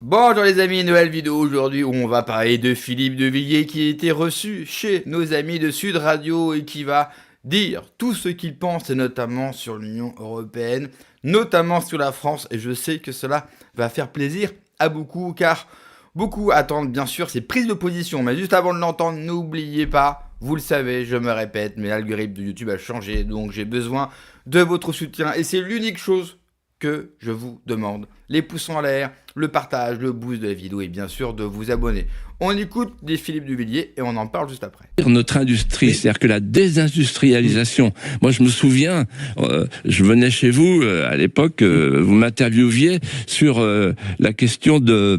Bonjour les amis, nouvelle vidéo aujourd'hui où on va parler de Philippe de Villiers qui a été reçu chez nos amis de Sud Radio et qui va dire tout ce qu'il pense et notamment sur l'Union Européenne, notamment sur la France, et je sais que cela va faire plaisir à beaucoup car beaucoup attendent bien sûr ses prises de position, mais juste avant de l'entendre, n'oubliez pas, vous le savez, je me répète, mais l'algorithme de YouTube a changé, donc j'ai besoin de votre soutien et c'est l'unique chose que je vous demande. Les pouces en l'air, le partage, le boost de la vidéo et bien sûr de vous abonner. On écoute des Philippe de Villiers et on en parle juste après. Notre industrie, c'est-à-dire que la désindustrialisation. Moi, je me souviens, je venais chez vous à l'époque, vous m'interviewiez sur la question des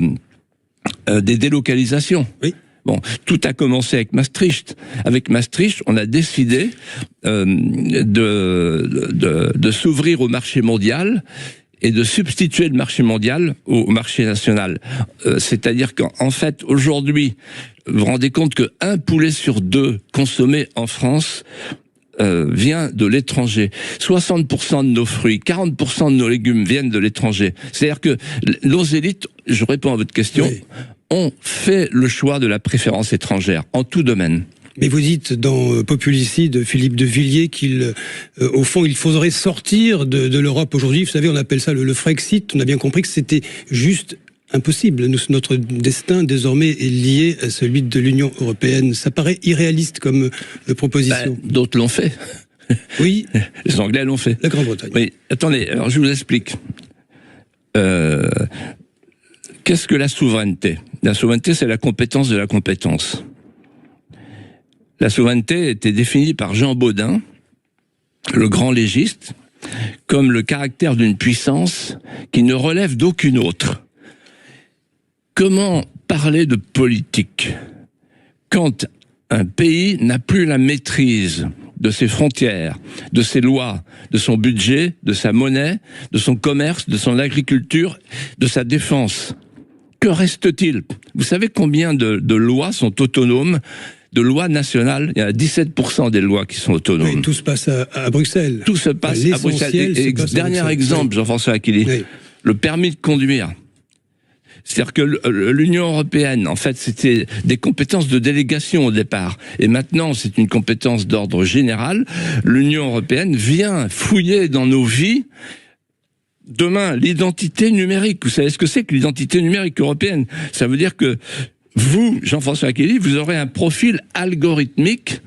délocalisations. Oui. Bon, tout a commencé avec Maastricht. Avec Maastricht, on a décidé de s'ouvrir au marché mondial et de substituer le marché mondial au marché national. C'est-à-dire qu'en fait, aujourd'hui, vous vous rendez compte que 1 poulet sur 2 consommé en France vient de l'étranger. 60% de nos fruits, 40% de nos légumes viennent de l'étranger. C'est-à-dire que nos élites, je réponds à votre question, oui, ont fait le choix de la préférence étrangère en tout domaine. Mais vous dites dans Populicide de Philippe de Villiers qu'il, au fond, il faudrait sortir de l'Europe aujourd'hui. Vous savez, on appelle ça le Frexit. On a bien compris que c'était juste impossible. Notre destin, désormais, est lié à celui de l'Union européenne. Ça paraît irréaliste comme proposition. D'autres l'ont fait. Oui. Les Anglais l'ont fait. La Grande-Bretagne. Oui. Attendez, alors je vous explique. Qu'est-ce que la souveraineté? La souveraineté, c'est la compétence de la compétence. La souveraineté était définie par Jean Bodin, le grand légiste, comme le caractère d'une puissance qui ne relève d'aucune autre. Comment parler de politique quand un pays n'a plus la maîtrise de ses frontières, de ses lois, de son budget, de sa monnaie, de son commerce, de son agriculture, de sa défense? Que reste-t-il? Vous savez combien de lois sont autonomes, de lois nationales? Il y a 17% des lois qui sont autonomes. Oui, tout se passe à Bruxelles. Tout se passe à Bruxelles. Et dernier exemple, Jean-François Aquili, oui, le permis de conduire. C'est-à-dire que l'Union européenne, en fait, c'était des compétences de délégation au départ. Et maintenant, c'est une compétence d'ordre général. L'Union européenne vient fouiller dans nos vies. Demain, l'identité numérique. Vous savez ce que c'est que l'identité numérique européenne? Ça veut dire que vous, Jean-François Aquili, vous aurez un profil algorithmique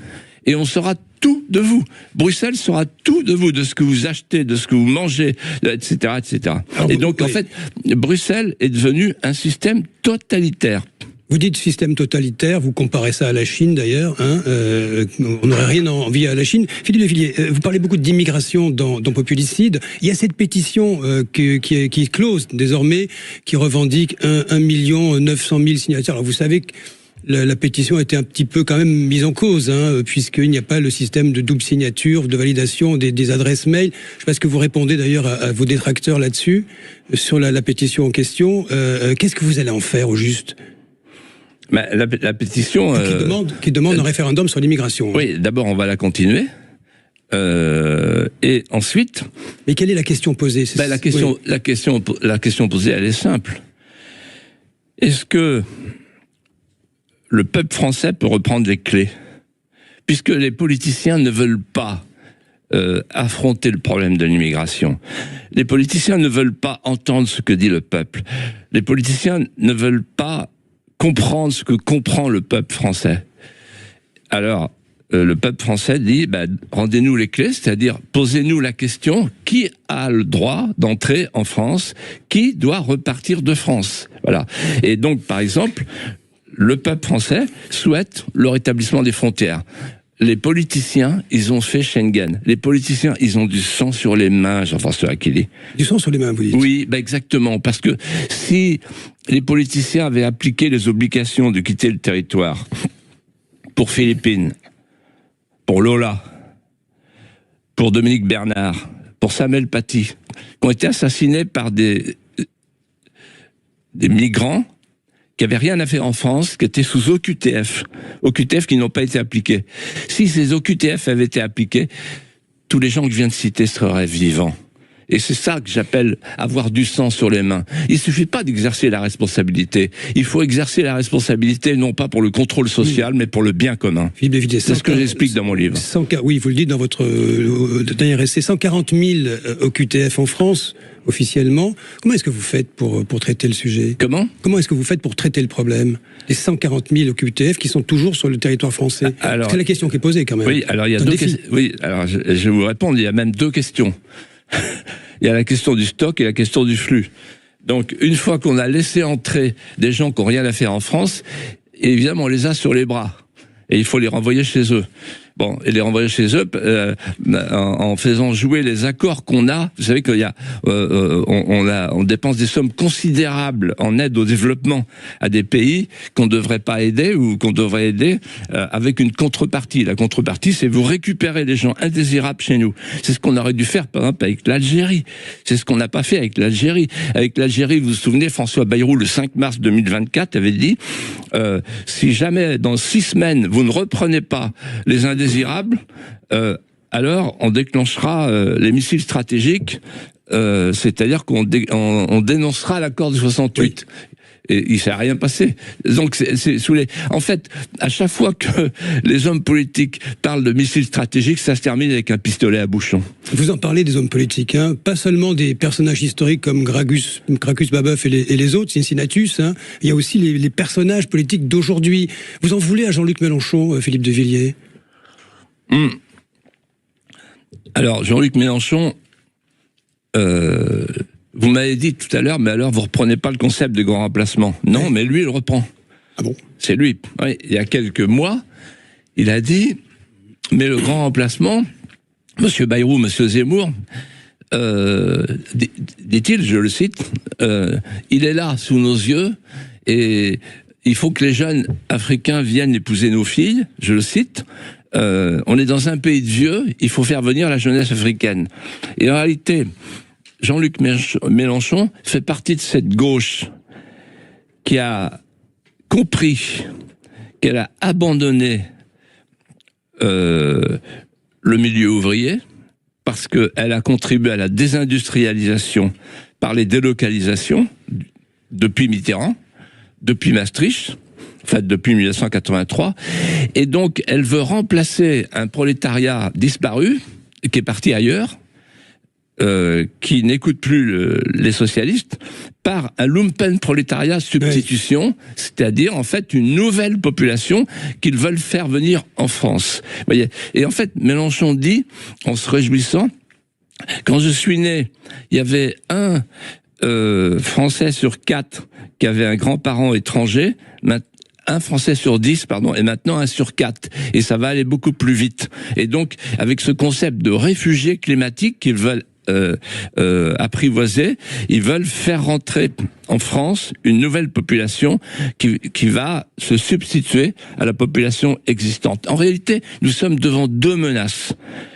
et on saura tout de vous. Bruxelles saura tout de vous, de ce que vous achetez, de ce que vous mangez, etc., etc. Alors, et donc, oui, en fait, Bruxelles est devenu un système totalitaire. Vous dites système totalitaire, vous comparez ça à la Chine d'ailleurs, hein, on n'aurait rien envie à la Chine. Philippe de Villiers, vous parlez beaucoup d'immigration dans Populicide. Il y a cette pétition qui est close désormais, qui revendique 1 900 000 signataires. Alors vous savez que la pétition a été un petit peu quand même mise en cause, hein, puisqu'il n'y a pas le système de double signature, de validation des adresses mail. Je ne sais pas ce que vous répondez d'ailleurs à vos détracteurs là-dessus, sur la pétition en question. Qu'est-ce que vous allez en faire au juste ? La pétition... Qui demande un référendum sur l'immigration. Oui, d'abord on va la continuer. Et ensuite... Mais quelle est la question posée? La question posée, elle est simple. Est-ce que le peuple français peut reprendre les clés? Puisque les politiciens ne veulent pas affronter le problème de l'immigration. Les politiciens ne veulent pas entendre ce que dit le peuple. Les politiciens ne veulent pas comprendre ce que comprend le peuple français. Alors, le peuple français dit, rendez-nous les clés, c'est-à-dire posez-nous la question, qui a le droit d'entrer en France? Qui doit repartir de France? Voilà. Et donc, par exemple, le peuple français souhaite le rétablissement des frontières. Les politiciens, ils ont fait Schengen. Les politiciens, ils ont du sang sur les mains, Jean-François Aquili. Du sang sur les mains, vous dites? Oui, exactement. Parce que si les politiciens avaient appliqué les obligations de quitter le territoire pour Philippine, pour Lola, pour Dominique Bernard, pour Samuel Paty, qui ont été assassinés par des migrants qui n'avaient rien à faire en France, qui étaient sous OQTF qui n'ont pas été appliqués. Si ces OQTF avaient été appliqués, tous les gens que je viens de citer seraient vivants. Et c'est ça que j'appelle avoir du sang sur les mains. Il suffit pas d'exercer la responsabilité. Il faut exercer la responsabilité non pas pour le contrôle social, mais pour le bien commun. Philippe Devilliers, c'est ce que j'explique dans mon livre. Oui, vous le dites dans votre dernier essai, 140 000 OQTF en France, officiellement. Comment est-ce que vous faites pour traiter le sujet ? Comment est-ce que vous faites pour traiter le problème ? Les 140 000 OQTF qui sont toujours sur le territoire français. C'est la question qui est posée quand même. Oui, alors il y a deux questions. Oui, alors je vais vous répondre, il y a même deux questions. Il y a la question du stock et la question du flux. Donc, une fois qu'on a laissé entrer des gens qui n'ont rien à faire en France, évidemment, on les a sur les bras. Et il faut les renvoyer chez eux. Bon, et les renvoyer chez eux en faisant jouer les accords qu'on a. Vous savez qu'il y a, on dépense des sommes considérables en aide au développement à des pays qu'on ne devrait pas aider ou qu'on devrait aider avec une contrepartie. La contrepartie, c'est vous récupérer les gens indésirables chez nous. C'est ce qu'on aurait dû faire, par exemple, avec l'Algérie. C'est ce qu'on n'a pas fait avec l'Algérie. Avec l'Algérie, vous vous souvenez, François Bayrou, le 5 mars 2024, avait dit si jamais dans 6 semaines vous ne reprenez pas les indésirables, alors on déclenchera les missiles stratégiques, c'est-à-dire qu'on dénoncera l'accord de 68. Oui. Et il ne s'est rien passé. Donc, en fait, à chaque fois que les hommes politiques parlent de missiles stratégiques, ça se termine avec un pistolet à bouchon. Vous en parlez des hommes politiques, hein, pas seulement des personnages historiques comme Gracchus Babeuf et les autres, Cincinnatus, hein. Il y a aussi les personnages politiques d'aujourd'hui. Vous en voulez à Jean-Luc Mélenchon, Philippe Devilliers ? Alors, Jean-Luc Mélenchon, vous m'avez dit tout à l'heure, mais alors vous reprenez pas le concept de grand remplacement. Non, mais lui, il le reprend. Ah bon ? C'est lui. Oui, il y a quelques mois, il a dit, mais le grand remplacement, Monsieur Bayrou, Monsieur Zemmour, dit-il, je le cite, il est là, sous nos yeux, et il faut que les jeunes africains viennent épouser nos filles, je le cite. On est dans un pays de vieux, il faut faire venir la jeunesse africaine. Et en réalité, Jean-Luc Mélenchon fait partie de cette gauche qui a compris qu'elle a abandonné le milieu ouvrier parce qu'elle a contribué à la désindustrialisation par les délocalisations depuis Mitterrand, depuis Maastricht, en fait depuis 1983, et donc elle veut remplacer un prolétariat disparu, qui est parti ailleurs, qui n'écoute plus les socialistes, par un lumpenprolétariat substitution, c'est-à-dire en fait une nouvelle population qu'ils veulent faire venir en France. Vous voyez. Et en fait, Mélenchon dit, en se réjouissant, quand je suis né, il y avait un Français sur 4 qui avait un grand-parent étranger, un Français sur 10, pardon, et maintenant 1 sur 4. Et ça va aller beaucoup plus vite. Et donc, avec ce concept de réfugiés climatiques qu'ils veulent apprivoiser, ils veulent faire rentrer en France une nouvelle population qui va se substituer à la population existante. En réalité, nous sommes devant deux menaces.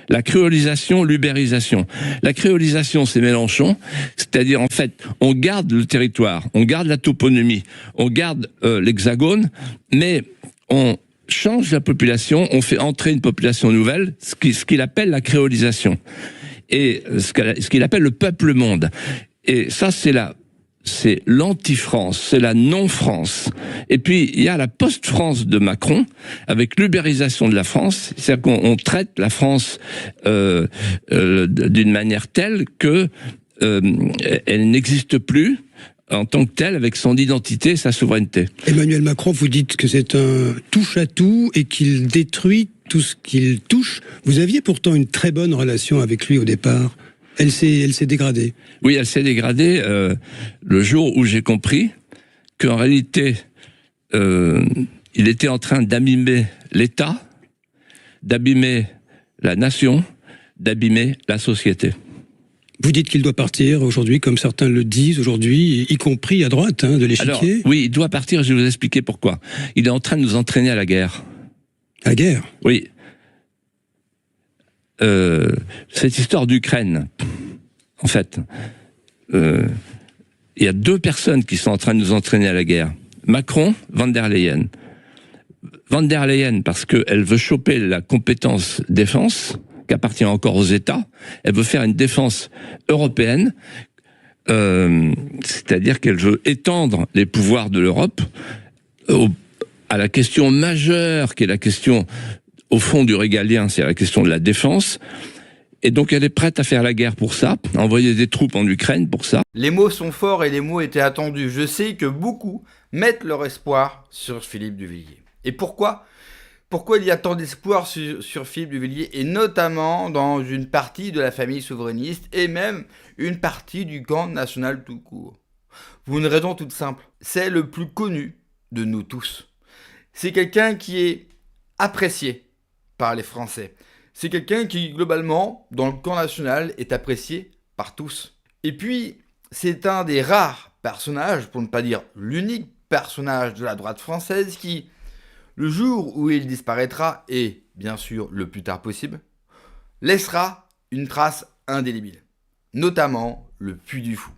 La créolisation, l'ubérisation. La créolisation, c'est Mélenchon, c'est-à-dire en fait, on garde le territoire, on garde la toponymie, on garde l'hexagone, mais on change la population, on fait entrer une population nouvelle, ce qu'il appelle la créolisation. Et ce qu'il appelle le peuple-monde. Et ça, c'est l'anti-France, c'est la non-France. Et puis, il y a la post-France de Macron, avec l'ubérisation de la France, c'est-à-dire qu'on traite la France d'une manière telle que elle n'existe plus en tant que telle, avec son identité et sa souveraineté. Emmanuel Macron, vous dites que c'est un touche-à-tout et qu'il détruit tout ce qu'il touche. Vous aviez pourtant une très bonne relation avec lui au départ. Elle s'est dégradée. Oui, elle s'est dégradée le jour où j'ai compris qu'en réalité, il était en train d'abîmer l'État, d'abîmer la nation, d'abîmer la société. Vous dites qu'il doit partir aujourd'hui, comme certains le disent aujourd'hui, y compris à droite de l'échiquier. Alors, oui, il doit partir, je vais vous expliquer pourquoi. Il est en train de nous entraîner à la guerre. À la guerre ? Oui. Cette histoire d'Ukraine, en fait, il y a deux personnes qui sont en train de nous entraîner à la guerre. Macron, Van der Leyen. Van der Leyen, parce qu'elle veut choper la compétence défense, qui appartient encore aux États. Elle veut faire une défense européenne, c'est-à-dire qu'elle veut étendre les pouvoirs de l'Europe à la question majeure, qui est la question au fond du régalien, c'est la question de la défense. Et donc elle est prête à faire la guerre pour ça, à envoyer des troupes en Ukraine pour ça. Les mots sont forts et les mots étaient attendus. Je sais que beaucoup mettent leur espoir sur Philippe de Villiers. Et pourquoi ? Pourquoi il y a tant d'espoir sur Philippe de Villiers, et notamment dans une partie de la famille souverainiste et même une partie du camp national tout court? Pour une raison toute simple, c'est le plus connu de nous tous. C'est quelqu'un qui est apprécié par les Français. C'est quelqu'un qui, globalement, dans le camp national, est apprécié par tous. Et puis, c'est un des rares personnages, pour ne pas dire l'unique personnage de la droite française qui, le jour où il disparaîtra, et bien sûr le plus tard possible, laissera une trace indélébile, notamment le Puy du Fou.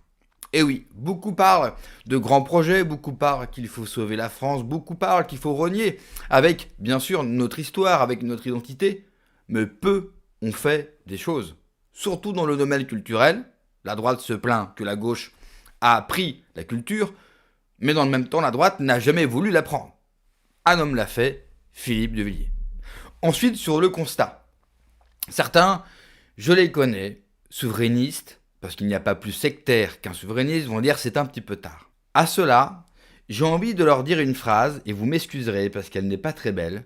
Et oui, beaucoup parlent de grands projets, beaucoup parlent qu'il faut sauver la France, beaucoup parlent qu'il faut renier avec, bien sûr, notre histoire, avec notre identité, mais peu ont fait des choses. Surtout dans le domaine culturel, la droite se plaint que la gauche a pris la culture, mais dans le même temps, la droite n'a jamais voulu la prendre. Un homme l'a fait, Philippe de Villiers. Ensuite, sur le constat. Certains, je les connais, souverainistes, parce qu'il n'y a pas plus sectaire qu'un souverainiste, vont dire c'est un petit peu tard. À cela, j'ai envie de leur dire une phrase, et vous m'excuserez parce qu'elle n'est pas très belle.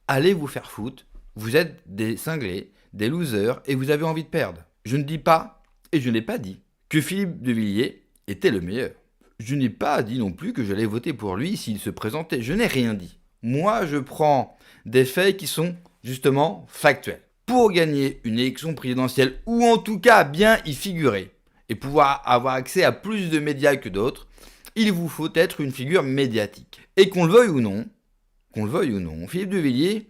Allez vous faire foutre, vous êtes des cinglés, des losers, et vous avez envie de perdre. Je ne dis pas, et je n'ai pas dit, que Philippe de Villiers était le meilleur. Je n'ai pas dit non plus que j'allais voter pour lui s'il se présentait. Je n'ai rien dit. Moi, je prends des faits qui sont justement factuels. Pour gagner une élection présidentielle, ou en tout cas bien y figurer, et pouvoir avoir accès à plus de médias que d'autres, il vous faut être une figure médiatique. Et qu'on le veuille ou non, Philippe de Villiers,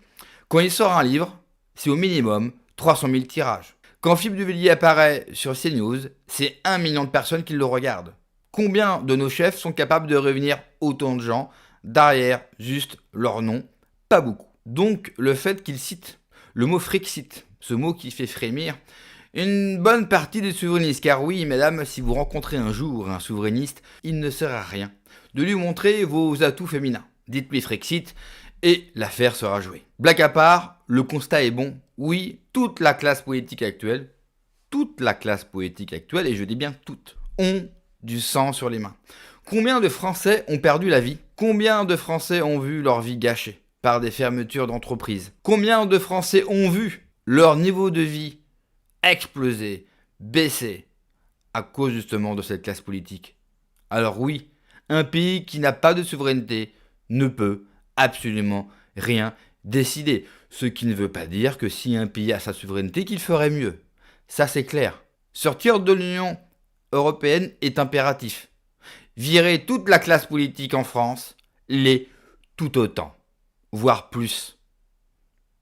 quand il sort un livre, c'est au minimum 300 000 tirages. Quand Philippe de Villiers apparaît sur CNews, c'est 1 million de personnes qui le regardent. Combien de nos chefs sont capables de réunir autant de gens derrière juste leur nom? Pas beaucoup. Donc le fait qu'il cite le mot Frexit, ce mot qui fait frémir une bonne partie des souverainistes, car oui, mesdames, si vous rencontrez un jour un souverainiste, il ne sert à rien de lui montrer vos atouts féminins. Dites-lui Frexit et l'affaire sera jouée. Blague à part, le constat est bon. Oui, toute la classe poétique actuelle, et je dis bien toute, ont du sang sur les mains. Combien de Français ont perdu la vie? Combien de Français ont vu leur vie gâchée par des fermetures d'entreprises? Combien de Français ont vu leur niveau de vie exploser, baisser, à cause justement de cette classe politique? Alors oui, un pays qui n'a pas de souveraineté ne peut absolument rien décider. Ce qui ne veut pas dire que si un pays a sa souveraineté, qu'il ferait mieux. Ça c'est clair. Sortir de l'Union européenne est impératif. Virer toute la classe politique en France l'est tout autant, voire plus.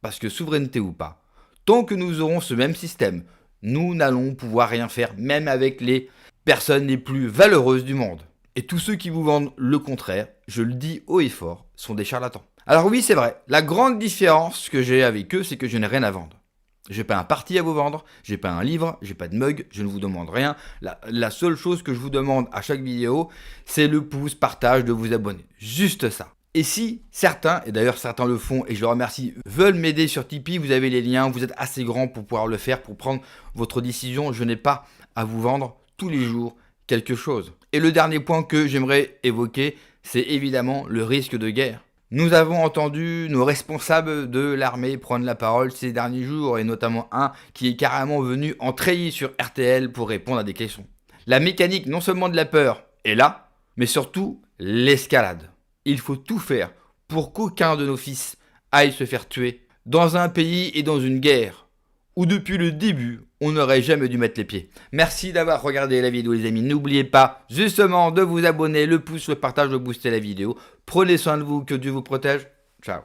Parce que souveraineté ou pas, tant que nous aurons ce même système, nous n'allons pouvoir rien faire, même avec les personnes les plus valeureuses du monde. Et tous ceux qui vous vendent le contraire, je le dis haut et fort, sont des charlatans. Alors oui, c'est vrai, la grande différence que j'ai avec eux, c'est que je n'ai rien à vendre. J'ai pas un parti à vous vendre, j'ai pas un livre, j'ai pas de mug, je ne vous demande rien. La seule chose que je vous demande à chaque vidéo, c'est le pouce, partage, de vous abonner. Juste ça. Et si certains, et d'ailleurs certains le font et je les remercie, veulent m'aider sur Tipeee, vous avez les liens, vous êtes assez grand pour pouvoir le faire, pour prendre votre décision. Je n'ai pas à vous vendre tous les jours quelque chose. Et le dernier point que j'aimerais évoquer, c'est évidemment le risque de guerre. Nous avons entendu nos responsables de l'armée prendre la parole ces derniers jours, et notamment un qui est carrément venu en treillis sur RTL pour répondre à des questions. La mécanique non seulement de la peur est là, mais surtout l'escalade. Il faut tout faire pour qu'aucun de nos fils aille se faire tuer dans un pays et dans une guerre où depuis le début, on n'aurait jamais dû mettre les pieds. Merci d'avoir regardé la vidéo les amis. N'oubliez pas justement de vous abonner, le pouce, le partage, de booster la vidéo. Prenez soin de vous, que Dieu vous protège. Ciao.